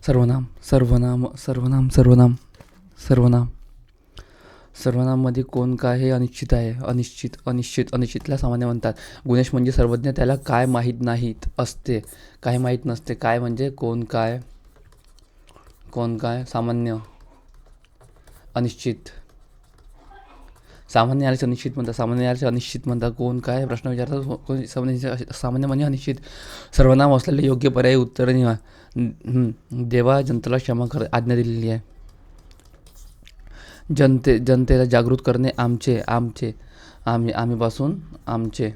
सर्वनाम सर्वनाम सर्वनाम सर्वनाम सर्वनाम सर्वनाममध्ये कोण काय हे अनिश्चित आहे. अनिश्चित अनिश्चित अनिश्चितला सामान्य म्हणतात. गुणेश म्हणजे सर्वज्ञ, त्याला काय माहीत नाहीत असते, काय माहीत नसते. काय म्हणजे कोण काय, कोण काय. सामान्य अनिश्चित, सामान्य आल्याचे अनिश्चित म्हणतात. सामान्य आल्याचे अनिश्चित म्हणतात. कोण काय प्रश्न विचारतात, कोण सामान्य म्हणजे अनिश्चित. सर्वनाम असलेले योग्य पर्यायी उत्तर निवडा. देवा जनतेला क्षमा कर आज्ञा दिलेली आहे. जनतेला जागृत करणे आमचे आमचे आम्हीपासून आमचे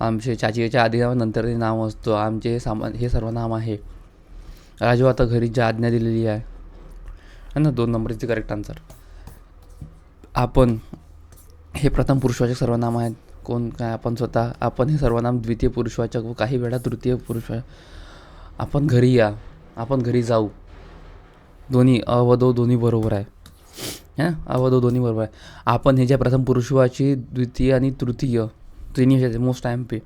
आमचे चाचीच्या आधी नंतर नाव असतो. आमचे हे सर्वनाम आहे. राजू आता घरीच्या आज्ञा दिलेली आहे ना. 2 नंबरची करेक्ट आन्सर. आपण हे प्रथम पुरुषवाचक सर्वनाम आहेत. कोण काय आपण स्वतः. आपण हे सर्वनाम द्वितीय पुरुषवाचक व काही वेळा तृतीय पुरुषवाचक. आपण घरी या, आपण घरी जाऊ. दोन्ही अवधो दोन्ही बरोबर आहे. अवधो दोन्ही बरोबर आहे. आपण हे ज्या प्रथम पुरुषवाची द्वितीय आणि तृतीय तिन्ही मोस्ट टाइम पे.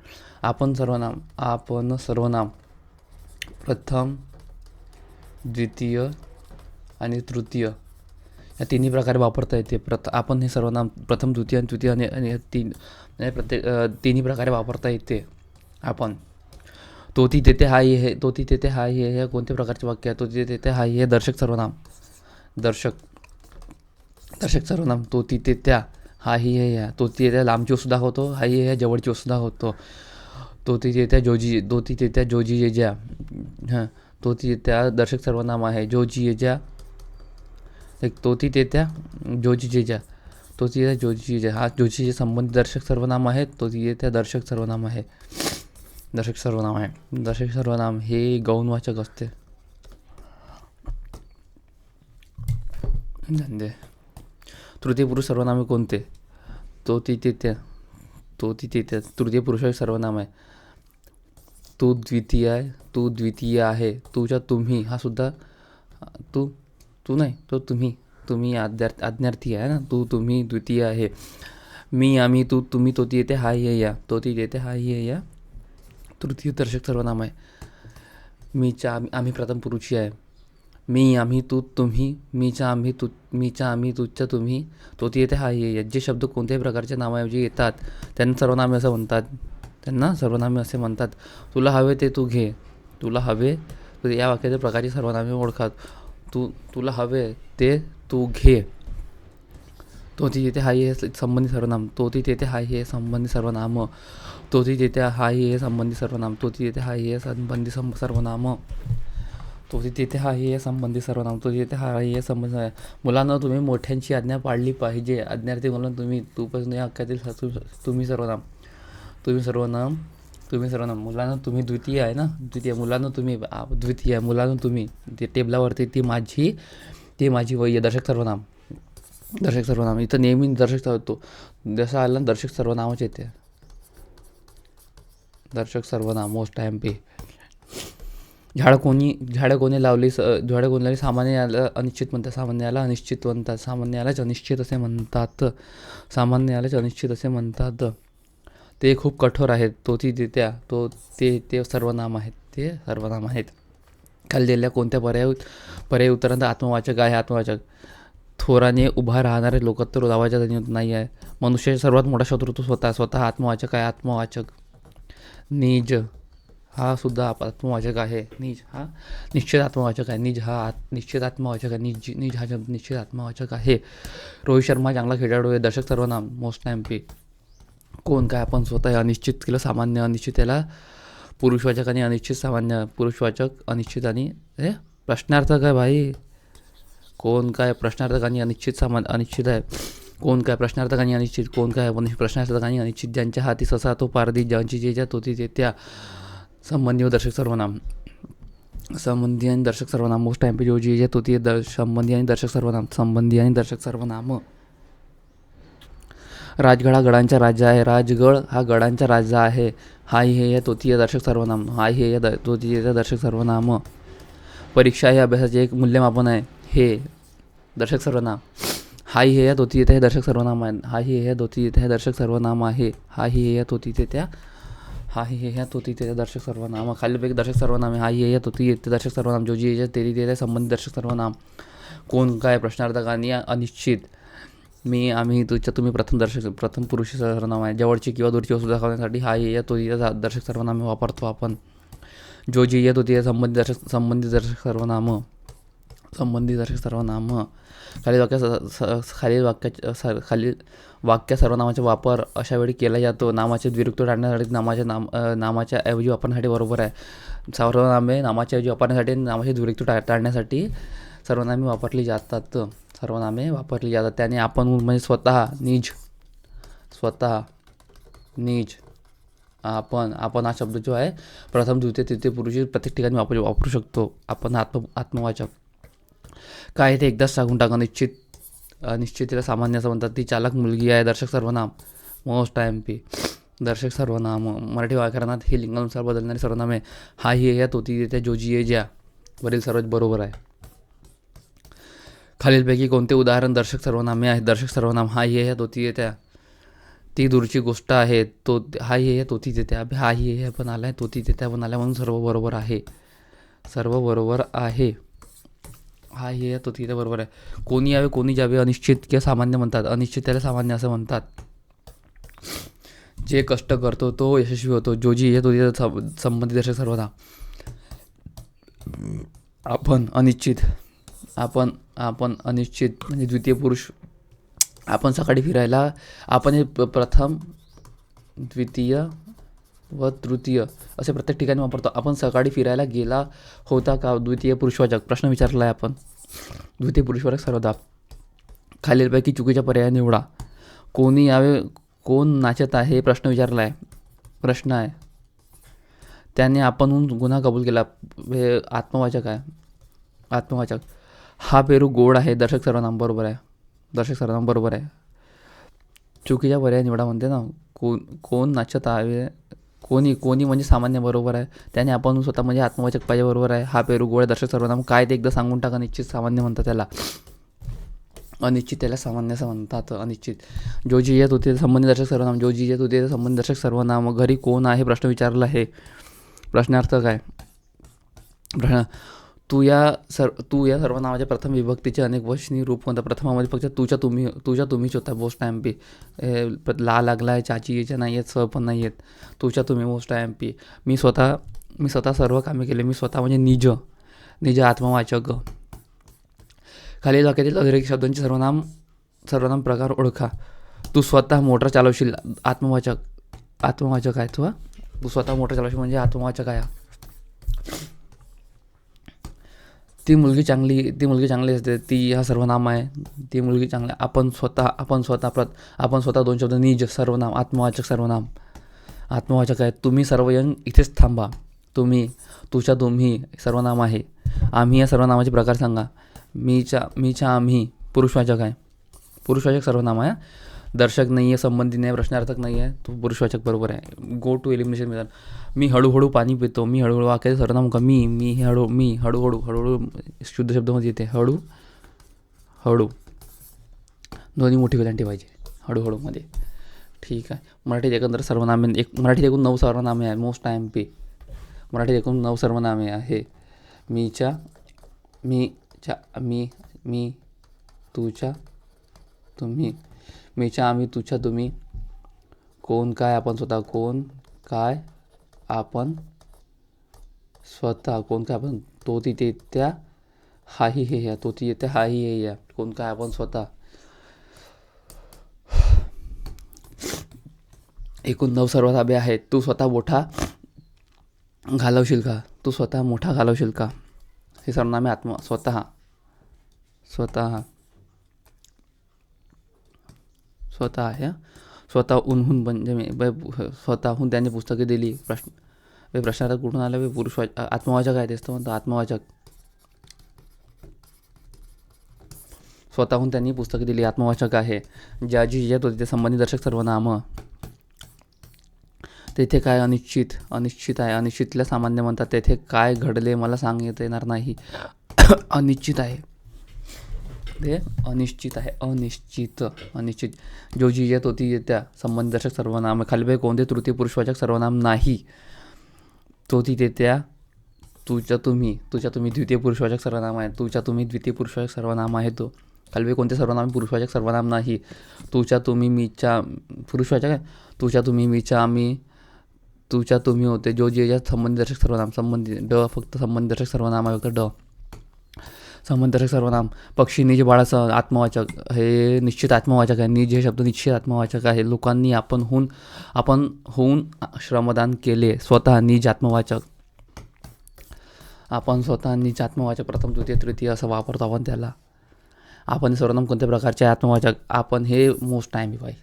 आपण सर्वनाम प्रथम द्वितीय आणि तृतीय या तिन्ही प्रकारे वापरता येते. आपण हे सर्वनाम प्रथम द्वितीय आणि तृतीय आणि प्रत्येक तिन्ही प्रकारे वापरता येते. आपण तो ती तेथे हा हे, तो ती तेथे हा हे कोणत्या प्रकारचे वाक्य आहे. तो ती तेथे हा हे दर्शक सर्वनाम. दर्शक सर्वनाम. तो ती त्या हा ही हे या. तो ती त्या लांबची वस्तू दाखवतो. हा ही हे जवळची वस्तू दाखवतो. तो ती त्या जोजी ये ज्या. तो ती त्या दर्शक सर्वनाम आहे. जोजी ये ज्या. तो ती त्या जोजी जे ज्या. तो ती त्या जोजी ज्या. हा जोजीचे संबंधित दर्शक सर्वनाम आहे. तो ती त्या दर्शक सर्वनाम आहे. दर्शक सर्वनाम आहे. दर्शक सर्वनाम हे गौणवाचक असते. तृतीय पुरुष सर्वनामे कोणते. तो ती त्या. तृतीय पुरुषाचे सर्वनाम आहे. तू द्वितीय आहे. तू द्वितीय आहे. तुझ्या तुम्ही हा सुद्धा तू नाही, तो तुम्ही. तुम्ही आज्ञार्थी आहे ना. तू तुम्ही द्वितीय आहे. मी आम्ही तू तुम्ही तो ती येते हा ये या. तो ती येते हा ये या तृतीय दर्शक सर्वनाम आहे. मीच्या आम्ही प्रथम पुरुषी आहे. मी आम्ही तू तुम्ही. मीच्या आम्ही तुझच्या तुम्ही. तो ती येते हा ये या. जे शब्द कोणत्याही प्रकारच्या नामाऐवजी येतात त्यांना सर्वनामे असे म्हणतात. तुला हवे ते तू घे. तुला हवे या वाक्याच्या प्रकारची सर्वनामे ओळखात. तुला हवे ते तू घे. तो ती येते हा ये संबंधित सर्वनाम. तो ती तेथे हा ये संबंधित सर्वनाम. तो ती तेथे हा ये संबंधित सर्वनाम. तो ती येते हा ये संबंधित सर्वनाम. तो ती तेथे हा ये संबंधित सर्वनाम. तो येते हा ये संबंधित. मुलांना तुम्ही मोठ्यांची आज्ञा पाळली पाहिजे. आज्ञार्थी मुलांना तुम्ही तूपासून या वाक्यातील तुम्ही सर्वनाम. मुलांना तुम्ही द्वितीय आहे ना. द्वितीय. मुलांना तुम्ही द्वितीय. मुलांना तुम्ही ते टेबलावरती ती माझी वय दर्शक सर्वनाम. दर्शक सर्वनाम इथं नेहमी दर्शक होतो. जसं आलं दर्शक सर्वनामच येते. दर्शक सर्वनाम मोस्ट टाइम पे. झाडं कोणी लावली सामान्य याला अनिश्चित म्हणतात. सामान्य याला अनिश्चित म्हणतात. सामान्य यालाच अनिश्चित असे म्हणतात. सामान्य यालाच अनिश्चित असे म्हणतात. ते खूप कठोर आहेत. तो ती त्या. तो ते सर्वनाम आहेत. ते सर्वनाम आहेत. खाली दिलेल्या कोणत्या पर्यायी उत्तरांत आत्मवाचक आहे. आत्मवाचक. थोराने उभा राहणारे लोकत्व लावायचा नाही आहे. मनुष्याचा सर्वात मोठा शत्रू तो स्वतः आत्मवाचक आहे. आत्मवाचक. निज हा सुद्धा आत्मवाचक आहे. निज हा निश्चित आत्मवाचक आहे. निज हा निश्चित आत्मवाचक आहे. निज हा शब्द निश्चित आत्मवाचक आहे. रोहित शर्मा चांगला खेळाडू आहे. दर्शक सर्वनाम मोस्ट टाइम पे. कोण काय आपण स्वतः अनिश्चित केलं. सामान्य अनिश्चित याला पुरुषवाचक आणि अनिश्चित सामान्य. पुरुषवाचक अनिश्चित आणि प्रश्नार्थक आहे भाई. कोण काय प्रश्नार्थक आणि अनिश्चित अनिश्चित आहे. कोण काय प्रश्नार्थक आणि अनिश्चित. कोण काय प्रश्नार्थक आणि अनिश्चित. ज्यांच्या हाती ससा तो पारधी. ज्यांची जे ज्या तोती ते त्या. संबंधी व दर्शक सर्वनाम. संबंधी आणि दर्शक सर्वनाम मोस्ट टाइम पे. जो जे तोती संबंधी आणि दर्शक सर्वनाम. संबंधी आणि दर्शक सर्वनाम. राजगड हा गडांचा राजा आहे. राजगड हा गडांचा राजा आहे. हाही हे या तोतीय दर्शक सर्वनाम. हाही हे या तोतीय दर्शक सर्वनाम. परीक्षा हे अभ्यासाचे एक मूल्यमापन आहे. हे दर्शक सर्वनाम. हाही हे या तोतीय हे दर्शक सर्वनाम आहे. हाही हे या तोतीय हे दर्शक सर्वनाम आहे. हाही हे या तोतीय त्या हा ही हे ह्या तो ती ते दर्शक सर्वनाम. खालीलपैकी दर्शक सर्वनामे हा ही हे ह्या तो ती ते दर्शक सर्वनाम. जो जी येच्या तेरी ते संबंधित दर्शक सर्वनाम. कोण काय प्रश्नार्थक आणि अनिश्चित. मी आम्ही तुझ्या तुम्ही प्रथम पुरुष सर्वनाम आहे. जवळची किंवा दूरची वस्तू दाखवण्यासाठी हा ही या तो ती दर्शक सर्वनामे वापरतो आपण. जो जी या तो ती संबंधित दर्शक सर्वनाम. संबंधित दर्शक सर्वनाम. खालील वाक्य सर्वनामाचा वापर अशा वेळी केला जातो. नामाचे द्विरुक्त टाळण्यासाठी नामाच्या ऐवजी वापरण्यासाठी. बरोबर आहे. सर्वनामे नामाच्या ऐवजी वापरण्यासाठी नामाचे द्विरुक्त टाळण्यासाठी सर्वनामे वापरली जातात. सर्वनामे वापरली जातात. त्याने आपण म्हणजे स्वतः, निज, आपण हा शब्द जो आहे प्रथम द्वितीय तृतीय पुरुषी प्रत्येक ठिकाणी वापरू शकतो. आपण आत्मवाचक. काय ते एकदाच सांगून टाका. निश्चितीला सामान्य असं म्हणतात. ती चालक मुलगी आहे. दर्शक सर्वनाम. Most IMP. दर्शक सर्वनाम. मराठी व्याकरणात ही लिंगानुसार बदलणारी सर्वनामे हा ही या तो ती त्या जो जी ये ज्या वरील सर्वच बरोबर आहे. खालीलपैकी कोणते उदाहरण दर्शक सर्वनामे आहेत. दर्शक सर्वनाम हा ही या तो ती त्या. ती दूरची गोष्ट आहे. तो हा ही या तो ती त्या. हा ही हे पण आलाय, तो ती त्या पण आलाय, म्हणून सर्व बरोबर आहे. सर्व बरोबर आहे. हा हे तो तिथे बरोबर आहे. कोणी यावे कोणी जावे अनिश्चित किंवा सामान्य म्हणतात. अनिश्चित त्याला सामान्य असं म्हणतात. जे कष्ट करतो तो यशस्वी होतो. जो जी ये तो तिथे संबंधित दर्शक सर्वनाम. आपण अनिश्चित. आपण अनिश्चित म्हणजे द्वितीय पुरुष. आपण सकाळी फिरायला. आपण हे प्रथम, द्वितीय व तृतीय असे प्रत्येक ठिकाणी वापरतो. आपण सकाळी फिरायला गेला होता का. द्वितीय पुरुषवाचक. प्रश्न विचारला आहे आपण. द्वितीय पुरुषवाचक सर्वदा. खालीलपैकी चुकीचा पर्याय निवडा. कोणी यावे कोण नाचत आहे. प्रश्न विचारला आहे. प्रश्न आहे. त्याने आपणहून गुन्हा कबूल केला. हे आत्मवाचक आहे. आत्मवाचक. हा पेरू गोड आहे. दर्शक सर्वनाम. बरोबर आहे. दर्शक सर्वनाम बरोबर आहे. चुकीचा पर्याय निवडा म्हणते ना. कोण नाचत आहे. कोणी म्हणजे सामान्य. बरोबर आहे. त्याने आपण स्वतः म्हणजे आत्मवाचक पाहिजे. बरोबर आहे. हा पेरू गोड दर्शक सर्वनाम. काय ते एकदा सांगून टाका. निश्चित सामान्य म्हणतात त्याला. अनिश्चित त्याला सामान्य असं म्हणतात. अनिश्चित. जो जी येत होते संबंधित दर्शक सर्वनाम. जो जी येत होते संबंधित दर्शक सर्वनाम. घरी कोण आहे. प्रश्न विचारला आहे. प्रश्नार्थ काय. तू या सर्वनामाच्या प्रथम विभक्तीचे अनेक वचनी रूप कोणतं. प्रथमामध्ये फक्त तुझ्या तुम्हीच होता. Most IMP. ला लागला आहे. चाची याच्या नाही आहेत. स पण नाही आहेत. तुझ्या तुम्ही. Most IMP. मी स्वतः सर्व कामे केले. मी स्वतः म्हणजे निज आत्मवाचक. खालील वाक्यातील अतिरेकी शब्दांचे सर्वनाम प्रकार ओळखा. तू स्वतः मोटर चालवशील. आत्मवाचक आहे तू. तू स्वतः मोटर चालवशील म्हणजे आत्मवाचक आहे. ती मुलगी चांगली असते. ती हा सर्वनाम आहे. ती मुलगी चांगली. आपण स्वतः दोन शब्द. निज सर्वनाम. आत्मवाचक सर्वनाम. आत्मवाचक आहे. तुम्ही सर्वजण इथेच थांबा. तुम्ही सर्वनाम आहे. आम्ही या सर्वनामाचे प्रकार सांगा. मीच्या आम्ही पुरुषवाचक आहे. पुरुषवाचक सर्वनाम आहे. दर्शक नाही आहे. संबंधी नाही. प्रश्नार्थक नाही आहे. तो पुरुषवाचक बरोबर आहे. Go to elimination method. मी हळूहळू पाणी पितो. मी हळूहळू वाक्याचे सर्वनाम का. मी हळूहळू शुद्ध शब्दामध्ये येते. हळू दोन्ही मोठी वेलांटी पाहिजे हळूहळूमध्ये. ठीक आहे. मराठीत एकंदर सर्वनामे मराठीत एकूण 9 सर्वनामे आहे. Most IMP. मराठीत एकूण 9 सर्वनामे आहे. मी, तुझ्या, तुम्ही. मीच्या आम्ही. तुझ्या तुम्ही. कोण काय आपण स्वतः. कोण काय आपण स्वतः. कोण काय आपण. तो तिथे त्या. हाही हे या. तो ती येते. हाही हे या. कोण काय आपण स्वतः. एकूण 9 सर्वनामे आहेत. तू स्वतः मोठा घालवशील का. तू स्वतः मोठा घालवशील का. हे सर्वनामे स्वतः आहे. स्वतःहून म्हणजे स्वतःहून त्यांनी पुस्तके दिली. प्रश्नार्थक कुठून आलं. आत्मवाचक आहे. तेच तर म्हणतो आत्मवाचक. स्वतःहून त्यांनी पुस्तके दिली. आत्मवाचक आहे. ज्याची येत होती ते संबंधित दर्शक सर्वनाम. तेथे काय. अनिश्चित आहे. अनिश्चितला सामान्य म्हणतात. तेथे काय घडले मला सांगता येणार नाही. अनिश्चित आहे. ते अनिश्चित आहे. अनिश्चित. जो जी येत होती येत्या संबंधदर्शक सर्वनाम खालीपैकी कोणते तृतीय पुरुषवाचक सर्वनाम नाही. तो ती त्या तुझ्या तुम्ही द्वितीय पुरुषवाचक सर्वनाम आहे. तुझ्या तुम्ही द्वितीय पुरुषवाचक सर्वनाम आहे. तो खालीपैकी कोणते सर्वनाम पुरुषवाचक सर्वनाम नाही. तुझ्या तुम्ही मीच्या पुरुषवाचक आहे. तुझ्या तुम्ही मीच्या आम्ही तुझ्या तुम्ही होते. जो जी संबंधदर्शक सर्वनाम फक्त संबंधदर्शक सर्वनाम आहे. फक्त संबंधदर्शक सर्वनाम पक्षीनी जे बाळाचं आत्मवाचक हे निश्चित आत्मवाचक आहे. निज हे शब्द निश्चित आत्मवाचक आहे. लोकांनी आपण होऊन श्रमदान केले. स्वतः निज आत्मवाचक. आपण स्वतः निज आत्मवाचक प्रथम द्वितीय तृतीय असं वापरतो आपण त्याला. आपण सर्वनाम कोणत्या प्रकारचे आत्मवाचक. आपण हे मोस्ट टाईम बाई.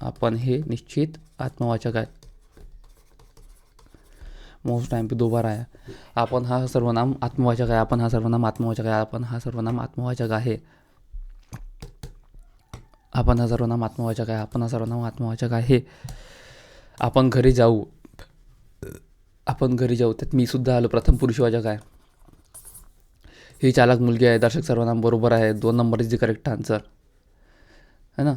आपण हे निश्चित आत्मवाचक आहे. मोस्ट टाइम पे 2 बार आया. आपण हा सर्वनाम आत्मवाचक आहे. आपण हा सर्वनाम आत्मवाचक आहे. आपण हा सर्वनाम आत्मवाचक आहे. आपण हा सर्वनाम आत्मवाचक आहे. आपण हा सर्वनाम आत्मवाचक आहे. आपण घरी जाऊ. त्यात मी सुद्धा आलो. प्रथम पुरुषवाचक आहे. ही चालक मुलगी आहे. दर्शक सर्वनाम बरोबर आहे. 2 number is the correct answer है ना.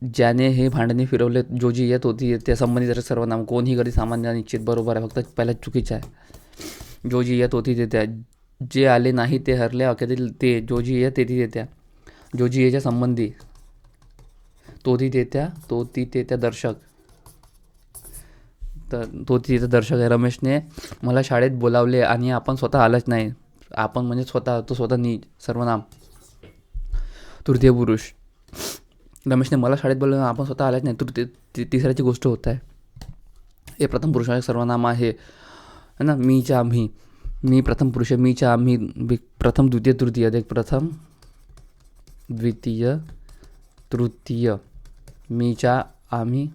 ज्याने हे भांडणे फिरवले. जो जी येत होती त्या संबंधित दर्शक सर्वनाम. कोणही गरी सामान्य निश्चित बरोबर आहे. फक्त पहिला चुकीचं आहे. जो जी येत होती ते त्या. जे आले नाही ते हरले वाक्यातील ते. जो जी येत येते त्या. जो जी येच्या संबंधी. तो ती ते त्या दर्शक. तर तो ती ते दर्शक आहे. रमेशने मला शाळेत बोलावले आणि आपण स्वतः आलाच नाही. आपण म्हणजे स्वतः. तो स्वतः नी सर्वनाम तृतीय पुरुष. रमेशने मला शाळेत बोलवलं आपण स्वतः आलाच नाही. तिसऱ्याची गोष्ट होत आहे. हे प्रथम पुरुषवाचक सर्वनाम आहे ना. मीच्या आम्ही. मी प्रथम पुरुष. मीच्या आम्ही प्रथम द्वितीय तृतीय. प्रथम द्वितीय तृतीय. मीच्या आम्ही.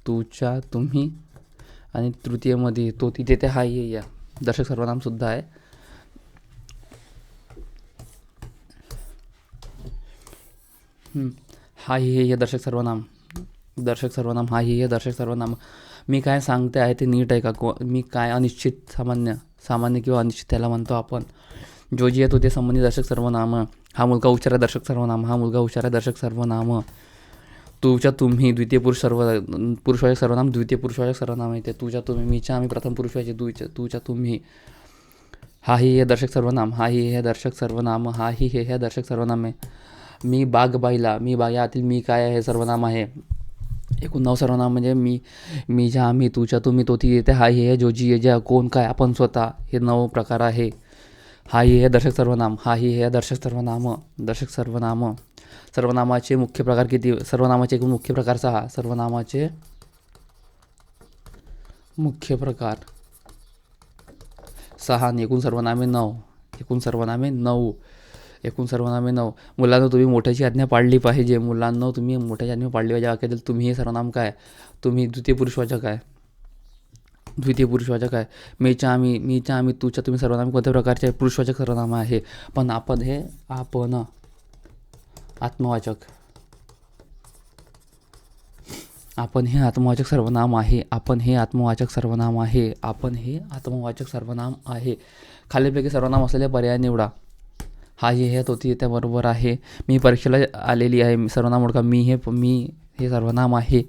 तुझ्या तुम्ही आणि तृतीयमध्ये तो तिथे ते हा ये या दर्शक सर्वनामसुद्धा आहे. हा हे दर्शक सर्वनाम. हा हे दर्शक सर्वनाम. मी काय सांगते आहे ते नीट आहे का. मी काय अनिश्चित सामान्य किंवा अनिश्चित त्याला म्हणतो आपण. जो जी येतो ते संबंधित दर्शक सर्वनाम. हा मुलगा हुशार आहे दर्शक सर्वनाम. तुझ्या तुम्ही द्वितीय पुरुषवाचक सर्वनाम. द्वितीय पुरुषवाचक सर्वनाम आहे ते. तुझ्या तुम्ही. मीच्या आम्ही प्रथम पुरुषवाचक. तुझ्या तुम्ही. हा हे दर्शक सर्वनाम. हा हे दर्शक सर्वनाम आहे. मी बाग बाईला. मी बाग यातील मी काय आहे सर्वनाम आहे. एकूण 9 सर्वनाम म्हणजे मी ज्या आम्ही. तुझ्या तुम्ही. तो ती येते. हा हे जो जी ज्या कोण काय आपण स्वतः. हे 9 प्रकार आहे. हा हे दर्शक सर्वनाम. दर्शक सर्वनाम. सर्वनामाचे मुख्य प्रकार किती. सर्वनामाचे एकूण मुख्य प्रकार 6. सर्वनामाचे मुख्य प्रकार 6 आणि एकूण सर्वनामे 9. मुलांना तुम्ही मोठ्याची आज्ञा पाळली पाहिजे. वाक्यातील तुम्ही हे सर्वनाम काय. तुम्ही द्वितीय पुरुषवाचक आहे. मीच्या आम्ही. तुझ्या तुम्ही सर्वनाम कोणत्या प्रकारचे पुरुषवाचक सर्वनाम आहे. पण आपण हे आत्मवाचक. आपण हे आत्मवाचक सर्वनाम आहे. खालीपैकी सर्वनाम असलेले पर्याय निवडा. हा हे होती त्या बरोबर आहे. मी परीक्षेला आलेली आहे. सर्वनाम ओळखा. मी हे सर्वनाम आहे.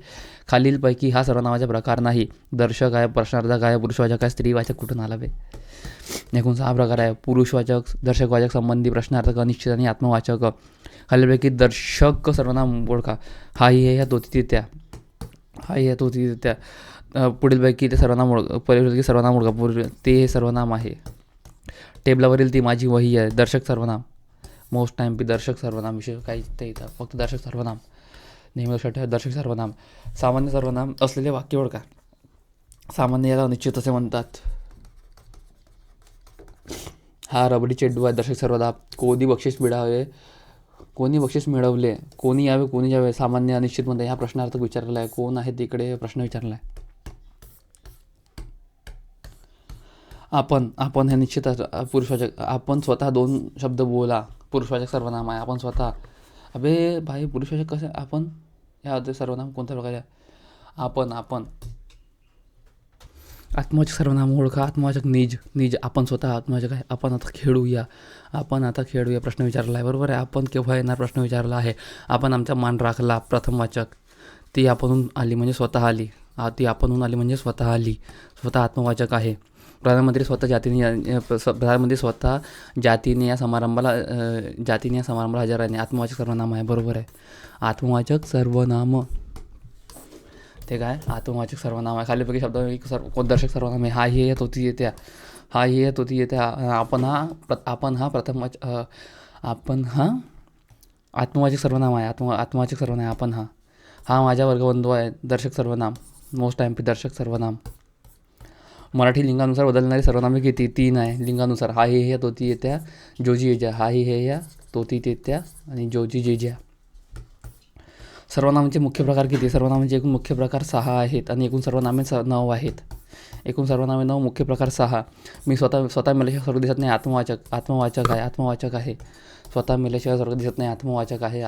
खालीलपैकी हा सर्वनामाचा प्रकार नाही. दर्शक आहे. प्रश्नार्थक आहे. पुरुषवाचक आहे. स्त्रीवाचक कुठून आला बे. एकूण 6 प्रकार आहे. पुरुषवाचक, दर्शकवाचक, संबंधी, प्रश्नार्थक, अनिश्चित आणि आत्मवाचक. खालीलपैकी दर्शक सर्वनाम ओळखा. हा हे होती त्या. पुढीलपैकी ते सर्वनाम ओळखा. ते हे सर्वनाम आहे. टेबलावरील ती माझी वही आहे. दर्शक सर्वनाम. मोस्ट टाईम पे दर्शक सर्वनाम. विषय काही ते येतात. फक्त दर्शक सर्वनाम नेहमी लक्षात ठेवा. दर्शक सर्वनाम. सामान्य सर्वनाम असलेले वाक्य ओळखा. सामान्य याला अनिश्चित असे म्हणतात. हा रबडी चेंडू आहे. दर्शक सर्वनाम. कोणी बक्षीस मिळवले. कोणी यावे. कोणी जावे. सामान्य अनिश्चित म्हणतात. ह्या प्रश्नार्थक विचारला आहे. कोण आहे तिकडे प्रश्न विचारला आहे. आपण हे निश्चित पुरुषवाचक. आपण स्वतः 2 शब्द बोला. पुरुषवाचक सर्वनाम आहे. आपण स्वतः. अबे भाई पुरुषवाचक कसं. आपण ह्या सर्वनाम कोणत्या प्रकारे. आपण आत्मवाचक सर्वनाम ओळखा. आत्मवाचक निज. निज आपण स्वतः आत्मवाचक आहे. आपण आता खेळूया. आपण आता खेळूया प्रश्न विचारला आहे, बरोबर आहे. आपण केव्हा येणार प्रश्न विचारला आहे. आपण आमचा मान राखला प्रथमवाचक. ती आपणहून आली म्हणजे स्वतः आली. ती आपणहून आली म्हणजे स्वतः आली. स्वतः आत्मवाचक आहे. प्रधानमंत्री स्वतः जातीने या समारंभाला हजर राहणे. आत्मवाचक सर्वनाम आहे, बरोबर आहे. आत्मवाचक सर्वनाम ते काय आत्मवाचक सर्वनाम आहे. खालीलपैकी शब्द दर्शक सर्वनाम आहे. हा ही आहे, तो ती येत्या. हा ही आहे, तो ती येत्या. आपण हा आत्मवाचक सर्वनाम आहे. आत्मवाचक सर्वनाम आहे आपण हा. हा माझा वर्गबंधू आहे. दर्शक सर्वनाम. मोस्ट एम पी दर्शक सर्वनाम. मराठी लिंगानुसार बदलणारी सर्वनामे किती? 3 आहे लिंगानुसार. हा ही हे, तो ती येत्या, जो जी येत्या. हा ही हे या, तो ती येत्या आणि जो जी जे ज्या. सर्वनामांचे मुख्य प्रकार किती? सर्वनामांचे एकूण मुख्य प्रकार 6 आहेत आणि एकूण सर्वनामे 9 आहेत. एकूण सर्वनामे 9, मुख्य प्रकार 6. मी स्वतः मेल्याशिवाय स्वर्ग दिसत नाही. आत्मवाचक आहे. स्वतः मेल्याशिवाय स्वर्ग दिसत नाही. आत्मवाचक आहे.